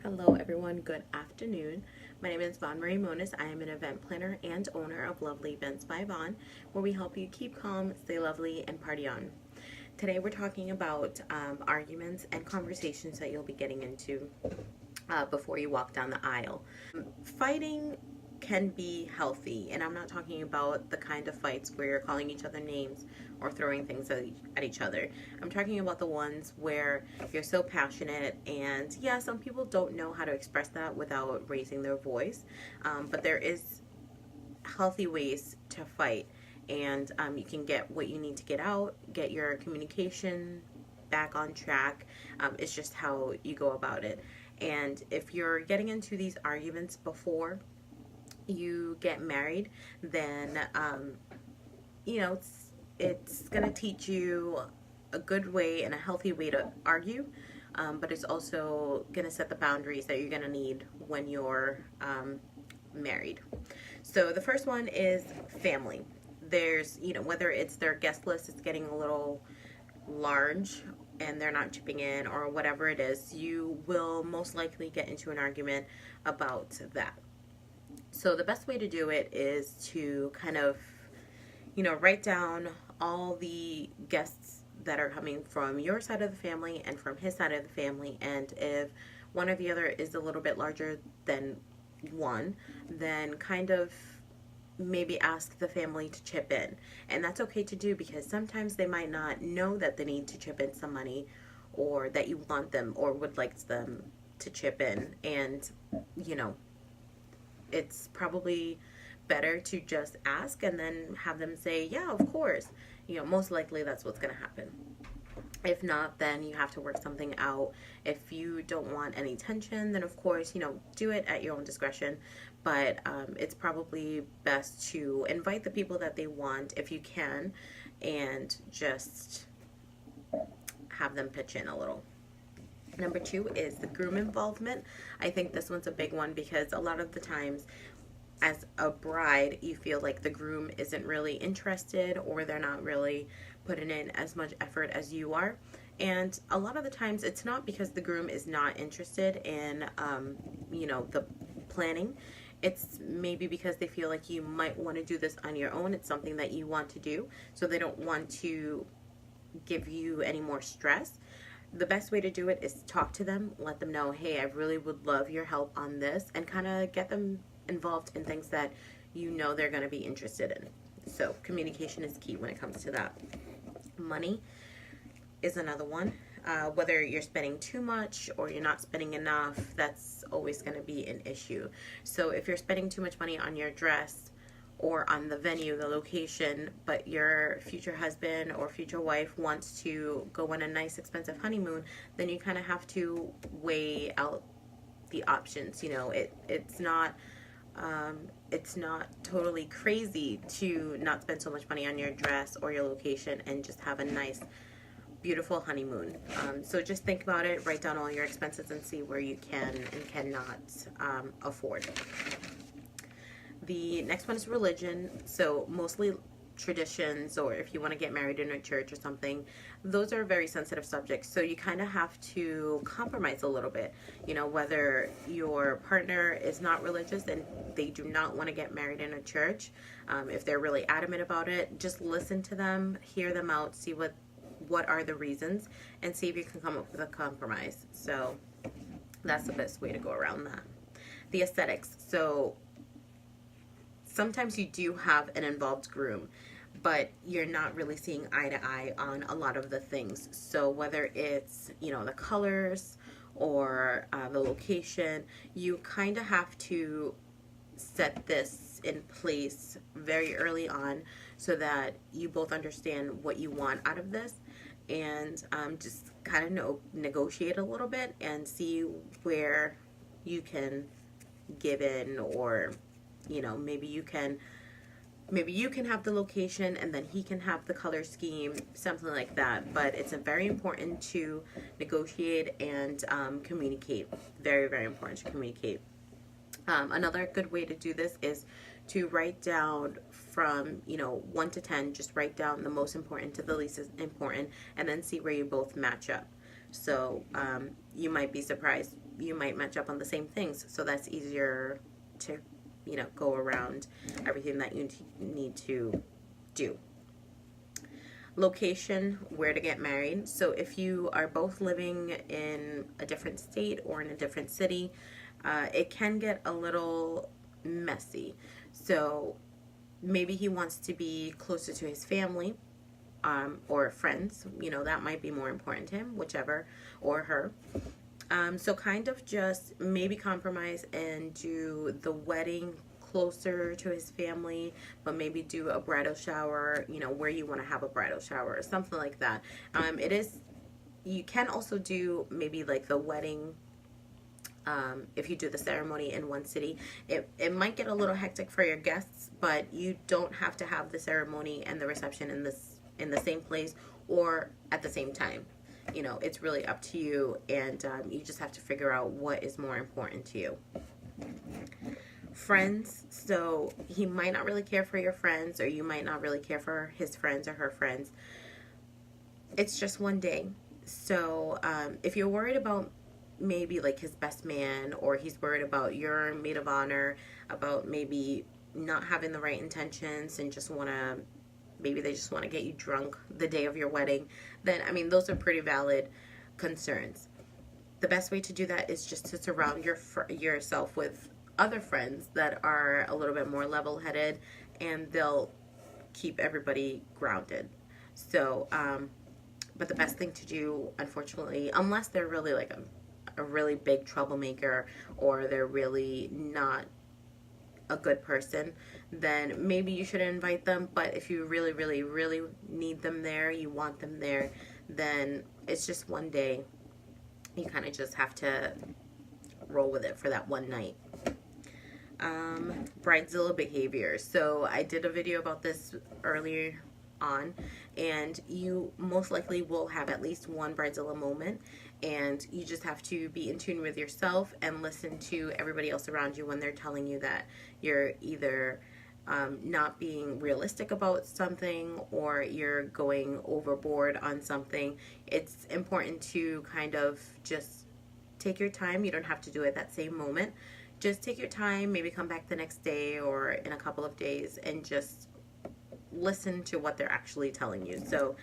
Hello everyone, good afternoon. My name is Vaughn Marie Monis. I am an event planner and owner of Lovely Events by Vaughn, where we help you keep calm, stay lovely, and party on. Today we're talking about arguments and conversations that you'll be getting into before you walk down the aisle. Fighting can be healthy, and I'm not talking about the kind of fights where you're calling each other names or throwing things at each other. I'm talking about the ones where you're so passionate, and yeah, some people don't know how to express that without raising their voice, but there is healthy ways to fight, and you can get what you need to get out, get your communication back on track. It's just how you go about it. And if you're getting into these arguments before you get married, then it's gonna teach you a good way and a healthy way to argue, but it's also gonna set the boundaries that you're gonna need when you're married. So the first one is family. There's, whether it's their guest list is getting a little large and they're not chipping in or whatever it is, you will most likely get into an argument about that. So the best way to do it is to kind of, write down all the guests that are coming from your side of the family and from his side of the family. And if one or the other is a little bit larger than one, then kind of maybe ask the family to chip in. And that's okay to do because sometimes they might not know that they need to chip in some money or that you want them or would like them to chip in. And, it's probably better to just ask and then have them say, yeah, of course. Most likely that's what's going to happen. If not, then you have to work something out. If you don't want any tension, then of course, do it at your own discretion. But it's probably best to invite the people that they want if you can and just have them pitch in a little. Number two is the groom involvement. I think this one's a big one because a lot of the times as a bride, you feel like the groom isn't really interested or they're not really putting in as much effort as you are. And a lot of the times it's not because the groom is not interested in, the planning. It's maybe because they feel like you might want to do this on your own. It's something that you want to do. So they don't want to give you any more stress. The best way to do it is talk to them, let them know, hey, I really would love your help on this, and kind of get them involved in things that they're going to be interested in. So communication is key when it comes to that. Money is another one. Whether you're spending too much or you're not spending enough, that's always going to be an issue. So if you're spending too much money on your dress or on the venue, the location, but your future husband or future wife wants to go on a nice expensive honeymoon, then you kind of have to weigh out the options. It's not totally crazy to not spend so much money on your dress or your location and just have a nice, beautiful honeymoon. So just think about it, write down all your expenses and see where you can and cannot afford. The next one is religion. So mostly traditions, or if you want to get married in a church or something, those are very sensitive subjects. So you kind of have to compromise a little bit. Whether your partner is not religious and they do not want to get married in a church, if they're really adamant about it, just listen to them, hear them out, see what are the reasons, and see if you can come up with a compromise. So that's the best way to go around that. The aesthetics. So sometimes you do have an involved groom, but you're not really seeing eye to eye on a lot of the things. So whether it's, the colors or the location, you kind of have to set this in place very early on so that you both understand what you want out of this, and just kind of negotiate a little bit and see where you can give in, or maybe you can have the location and then he can have the color scheme, something like that. But it's very important to negotiate and communicate. Very, very important to communicate. Another good way to do this is to write down from 1 to 10. Just write down the most important to the least important, and then see where you both match up. So you might be surprised. You might match up on the same things. So that's easier to, go around everything that you need to do. Location, where to get married. So if you are both living in a different state or in a different city, it can get a little messy. So maybe he wants to be closer to his family, or friends. That might be more important to him, whichever, or her. So kind of just maybe compromise and do the wedding closer to his family, but maybe do a bridal shower, where you want to have a bridal shower or something like that. You can also do maybe like the wedding. If you do the ceremony in one city, it might get a little hectic for your guests, but you don't have to have the ceremony and the reception in the same place or at the same time. It's really up to you, and you just have to figure out what is more important to you. Friends, so he might not really care for your friends, or you might not really care for his friends or her friends. It's just one day. So if you're worried about maybe like his best man, or he's worried about your maid of honor, about maybe not having the right intentions and maybe they just want to get you drunk the day of your wedding, then those are pretty valid concerns. The best way to do that is just to surround yourself with other friends that are a little bit more level-headed, and they'll keep everybody grounded. So but the best thing to do, unfortunately, unless they're really like a really big troublemaker, or they're really not a good person, then maybe you should invite them. But if you really, really, really need them there, you want them there, then it's just one day. You kind of just have to roll with it for that one night. Bridezilla behavior. So I did a video about this earlier on, and you most likely will have at least one Bridezilla moment, and you just have to be in tune with yourself and listen to everybody else around you when they're telling you that you're either not being realistic about something, or you're going overboard on something. It's important to kind of just take your time. You don't have to do it that same moment. Just take your time, maybe come back the next day or in a couple of days, and just listen to what they're actually telling you. So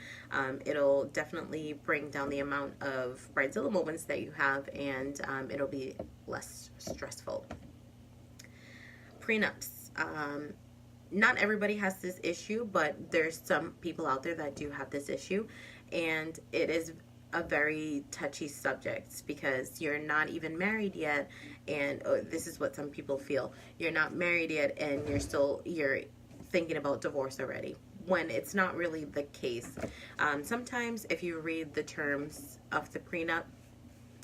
it'll definitely bring down the amount of Bridezilla moments that you have, and it'll be less stressful. Prenups. Not everybody has this issue, but there's some people out there that do have this issue, and it is a very touchy subject because you're not even married yet, and this is what some people feel. You're not married yet, and you're thinking about divorce already, when it's not really the case. Sometimes if you read the terms of the prenup,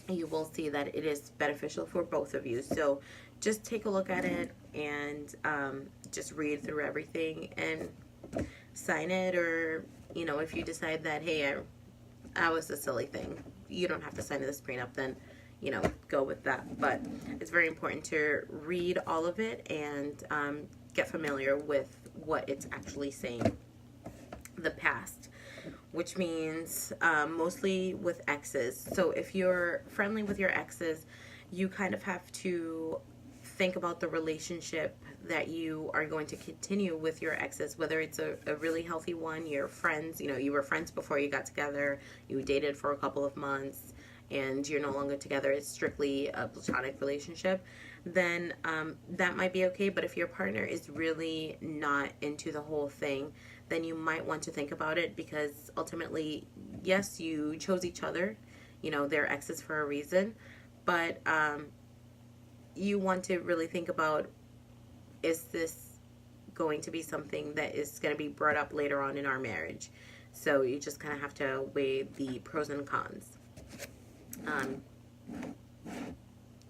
you will see that it is beneficial for both of you. So just take a look at it and just read through everything and sign it. Or if you decide that, hey, I was a silly thing, you don't have to sign this prenup, then go with that. But it's very important to read all of it and get familiar with what it's actually saying. The past, which means mostly with exes. So if you're friendly with your exes, you kind of have to think about the relationship that you are going to continue with your exes, whether it's a really healthy one, you're friends, you were friends before you got together, you dated for a couple of months, and you're no longer together, it's strictly a platonic relationship, then that might be okay. But if your partner is really not into the whole thing, then you might want to think about it, because ultimately, yes, you chose each other, they're exes for a reason, but you want to really think about, is this going to be something that is going to be brought up later on in our marriage? So you just kind of have to weigh the pros and cons.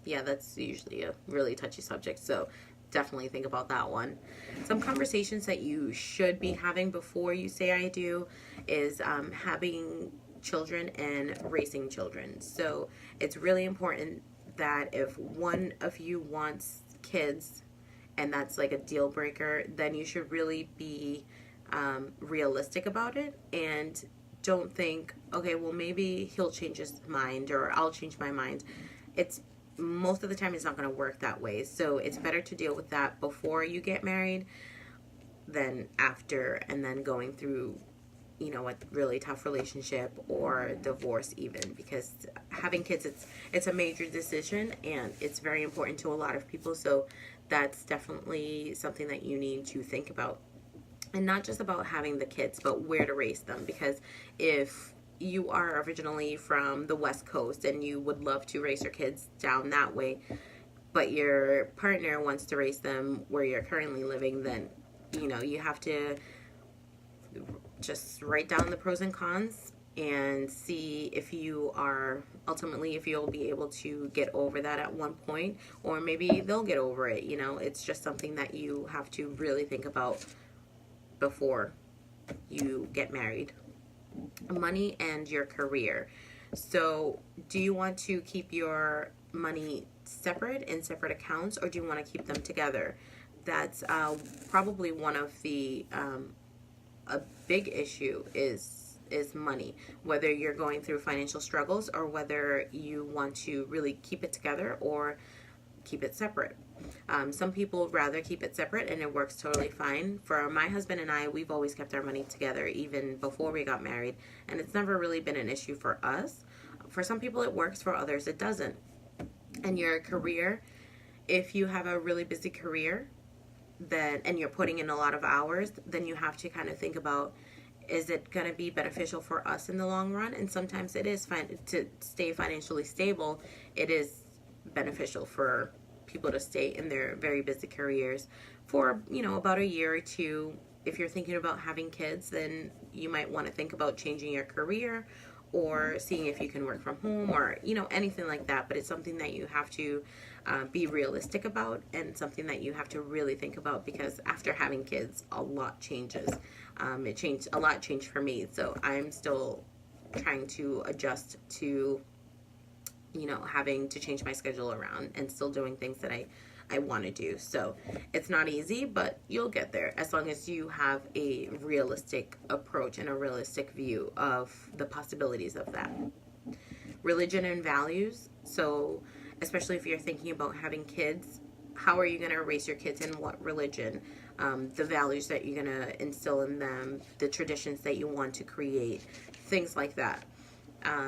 Yeah, that's usually a really touchy subject, so definitely think about that one. Some conversations that you should be having before you say I do is having children and raising children. So it's really important that if one of you wants kids and that's like a deal breaker, then you should really be realistic about it and don't think, okay, well, maybe he'll change his mind or I'll change my mind. It's most of the time it's not going to work that way. So it's better to deal with that before you get married than after, and then going through, a really tough relationship or divorce even, because having kids, it's a major decision and it's very important to a lot of people. So that's definitely something that you need to think about. And not just about having the kids, but where to raise them. Because if you are originally from the West Coast and you would love to raise your kids down that way, but your partner wants to raise them where you're currently living, then, you have to just write down the pros and cons and see if you are ultimately, if you'll be able to get over that at one point, or maybe they'll get over it. It's just something that you have to really think about before you get married. Money and your career. So do you want to keep your money separate in separate accounts, or do you want to keep them together? That's probably one of the a big issue is money, whether you're going through financial struggles or whether you want to really keep it together or keep it separate. Some people rather keep it separate, and it works totally fine. For my husband and I, we've always kept our money together even before we got married, and it's never really been an issue for us. For some people it works, for others it doesn't. And your career, if you have a really busy career, and you're putting in a lot of hours, then you have to kind of think about, is it going to be beneficial for us in the long run? And sometimes it is fine to stay financially stable. It is beneficial for people to stay in their very busy careers for, about a year or two. If you're thinking about having kids, then you might want to think about changing your career or seeing if you can work from home or, anything like that. But it's something that you have to be realistic about, and something that you have to really think about, because after having kids, a lot changes. A lot changed for me. So I'm still trying to adjust to, having to change my schedule around and still doing things that I want to do. So it's not easy, but you'll get there as long as you have a realistic approach and a realistic view of the possibilities of that. Religion and values. So especially if you're thinking about having kids, how are you going to raise your kids, in what religion? The values that you're going to instill in them, the traditions that you want to create, things like that.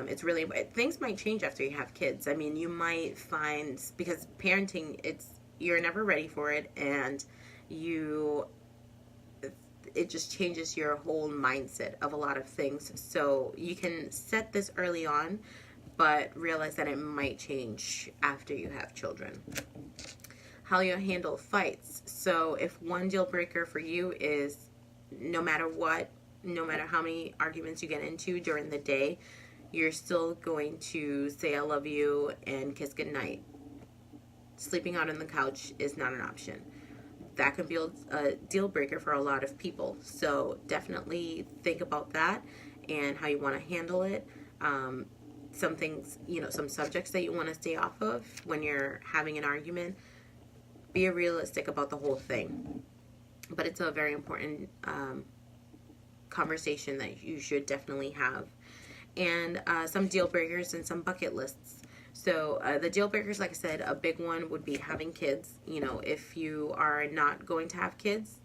It's really, things might change after you have kids. I mean, you might find, because parenting, you're never ready for it, and it just changes your whole mindset of a lot of things. So you can set this early on, but realize that it might change after you have children. How you handle fights. So if one deal breaker for you is no matter what, no matter how many arguments you get into during the day, you're still going to say I love you and kiss goodnight. Sleeping out on the couch is not an option. That can be a deal breaker for a lot of people. So definitely think about that and how you want to handle it. Some things, some subjects that you want to stay off of when you're having an argument. Be realistic about the whole thing. But it's a very important conversation that you should definitely have. And some deal breakers and some bucket lists. So the deal breakers, like I said, a big one would be having kids. If you are not going to have kids,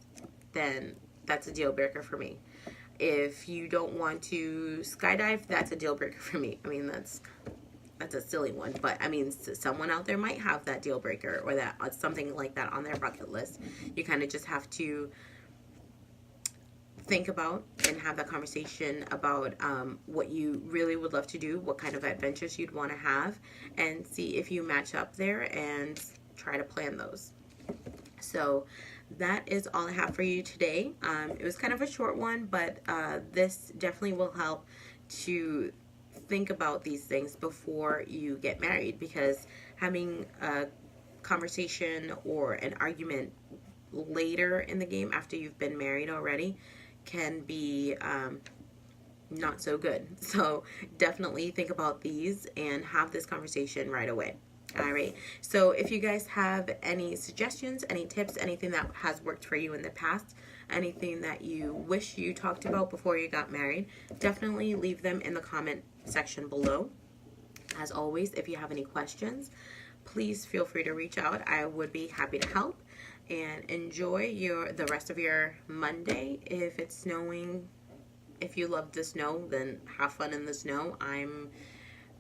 then that's a deal breaker for me. If you don't want to skydive, that's a deal breaker for me. I mean, that's a silly one, but I mean, someone out there might have that deal breaker or that something like that on their bucket list. You kind of just have to think about and have that conversation about what you really would love to do, what kind of adventures you'd want to have, and see if you match up there and try to plan those. So that is all I have for you today. It was kind of a short one, but this definitely will help to think about these things before you get married, because having a conversation or an argument later in the game after you've been married already can be not so good. So definitely think about these and have this conversation right away. All right. So if you guys have any suggestions, any tips, anything that has worked for you in the past, anything that you wish you talked about before you got married, definitely leave them in the comment section below. As always, if you have any questions, please feel free to reach out. I would be happy to help. And enjoy the rest of your Monday. If it's snowing, if you love the snow, then have fun in the snow. I'm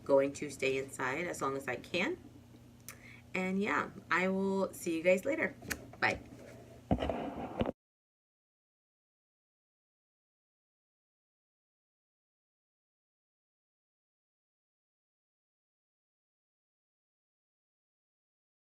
going to stay inside as long as I can. And yeah, I will see you guys later. Bye.